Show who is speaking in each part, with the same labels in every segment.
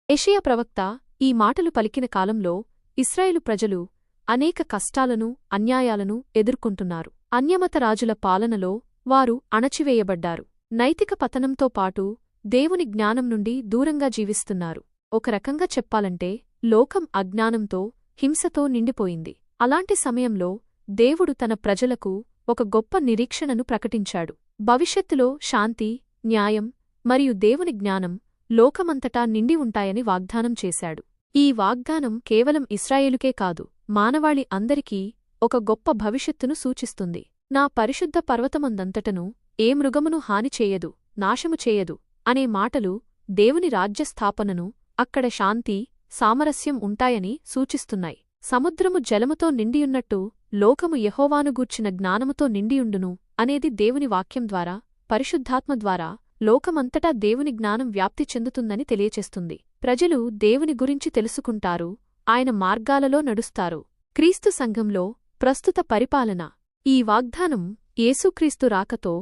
Speaker 1: యెషయా ప్రవక్త ఈ మాటలు పలికిన కాలంలో ఇశ్రాయేలు ప్రజలు అనేక కష్టాలను అన్యాయాలను ఎదుర్కొంటున్నారు. అన్యమత రాజుల పాలనలో వారు అణచివేయబడ్డారు. నైతిక పతనంతో పాటు దేవుని జ్ఞానం నుండి దూరంగా జీవిస్తున్నారు. ఒక రకంగా చెప్పాలంటే లోకం అజ్ఞానంతో హింసతో నిండిపోయింది. అలాంటి సమయంలో దేవుడు తన ప్రజలకు ఒక గొప్ప నిరీక్షణను ప్రకటించాడు. భవిష్యత్తులో శాంతి, న్యాయం మరియు దేవుని జ్ఞానం లోకమంతటా నిండి ఉంటాయని వాగ్దానం చేశాడు. ఈ వాగ్దానం కేవలం ఇశ్రాయేలుకే కాదు, మానవాళి అందరికీ ఒక గొప్ప భవిష్యత్తును సూచిస్తుంది. నా పరిశుద్ధ పర్వతమందంతటను ఏ మృగమును హాని చేయదు, నాశము చేయదు అనే మాటలు దేవుని రాజ్యస్థాపనను, అక్కడ శాంతి, సామరస్యం ఉంటాయని సూచిస్తున్నాయి. సముద్రము జలముతో నిండియున్నట్టు లోకము యెహోవాను గూర్చిన జ్ఞానముతో నిండియుండును అనేది దేవుని వాక్యం ద్వారా, పరిశుద్ధాత్మ ద్వారా లోకమంతటా దేవుని జ్ఞానం వ్యాప్తి చెందుతుందని తెలియచేస్తుంది. ప్రజలు దేవుని గురించి తెలుసుకుంటారు, ఆయన మార్గాలలో నడుస్తారు. క్రీస్తు సంఘంలో ప్రస్తుత పరిపాలన. ఈ వాగ్దానం యేసుక్రీస్తు రాకతో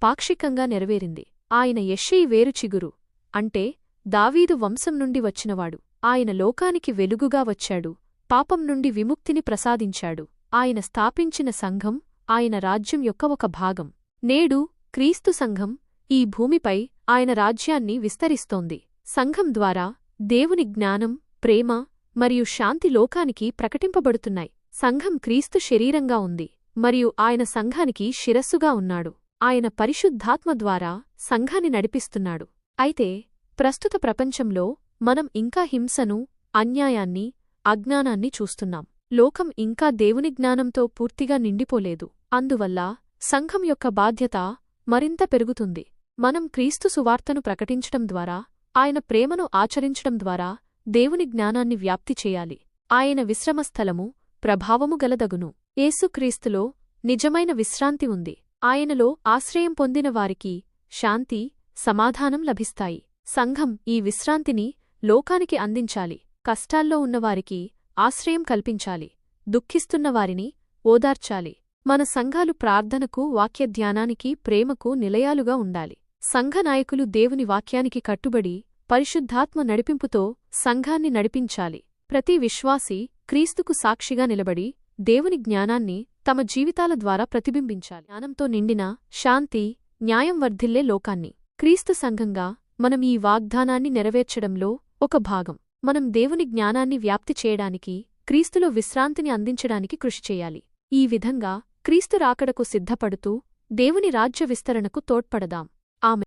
Speaker 1: పాక్షికంగా నెరవేరింది. ఆయన యెష్షయి వేరుచిగురు, అంటే దావీదు వంశం నుండి వచ్చినవాడు. ఆయన లోకానికి వెలుగుగా వచ్చాడు, పాపం నుండి విముక్తిని ప్రసాదించాడు. ఆయన స్థాపించిన సంఘం ఆయన రాజ్యం యొక్క ఒక భాగం. నేడు క్రీస్తు సంఘం ఈ భూమిపై ఆయన రాజ్యాన్ని విస్తరిస్తోంది. సంఘం ద్వారా దేవుని జ్ఞానం, ప్రేమ మరియు శాంతి లోకానికి ప్రకటింపబడుతున్నాయి. సంఘం క్రీస్తు శరీరంగా ఉంది మరియు ఆయన సంఘానికి శిరస్సుగా ఉన్నాడు. ఆయన పరిశుద్ధాత్మ ద్వారా సంఘాన్ని నడిపిస్తున్నాడు. అయితే ప్రస్తుత ప్రపంచంలో మనం ఇంకా హింసను, అన్యాయాన్ని, అజ్ఞానాన్ని చూస్తున్నాం. లోకం ఇంకా దేవుని జ్ఞానంతో పూర్తిగా నిండిపోలేదు. అందువల్ల సంఘం యొక్క బాధ్యత మరింత పెరుగుతుంది. మనం క్రీస్తు సువార్తను ప్రకటించడం ద్వారా, ఆయన ప్రేమను ఆచరించడం ద్వారా దేవుని జ్ఞానాన్ని వ్యాప్తి చేయాలి. ఆయన విశ్రమస్థలము ప్రభావము గలదగును. యేసుక్రీస్తులో నిజమైన విశ్రాంతి ఉంది. ఆయనలో ఆశ్రయం పొందిన వారికి శాంతి, సమాధానం లభిస్తాయి. సంఘం ఈ విశ్రాంతిని లోకానికి అందించాలి. కష్టాల్లో ఉన్నవారికి ఆశ్రయం కల్పించాలి. దుఃఖిస్తున్నవారిని ఓదార్చాలి. మన సంఘాలు ప్రార్థనకు, వాక్యధ్యానానికి, ప్రేమకు నిలయాలుగా ఉండాలి. సంఘ నాయకులు దేవుని వాక్యానికి కట్టుబడి పరిశుద్ధాత్మ నడిపింపుతో సంఘాన్ని నడిపించాలి. ప్రతి విశ్వాసీ క్రీస్తుకు సాక్షిగా నిలబడి దేవుని జ్ఞానాన్ని తమ జీవితాల ద్వారా ప్రతిబింబించాలి. జ్ఞానంతో నిండిన శాంతి, న్యాయం వర్ధిల్లే లోకాన్ని. క్రీస్తు సంఘంగా మనం ఈ వాగ్దానాన్ని నెరవేర్చడంలో ఒక భాగం. మనం దేవుని జ్ఞానాన్ని వ్యాప్తి చేయడానికి, క్రీస్తులో విశ్రాంతిని అందించడానికి కృషి చేయాలి. ఈ విధంగా క్రీస్తు రాకడకు సిద్ధపడుతూ దేవుని రాజ్య విస్తరణకు తోడ్పడదాం. ఆమె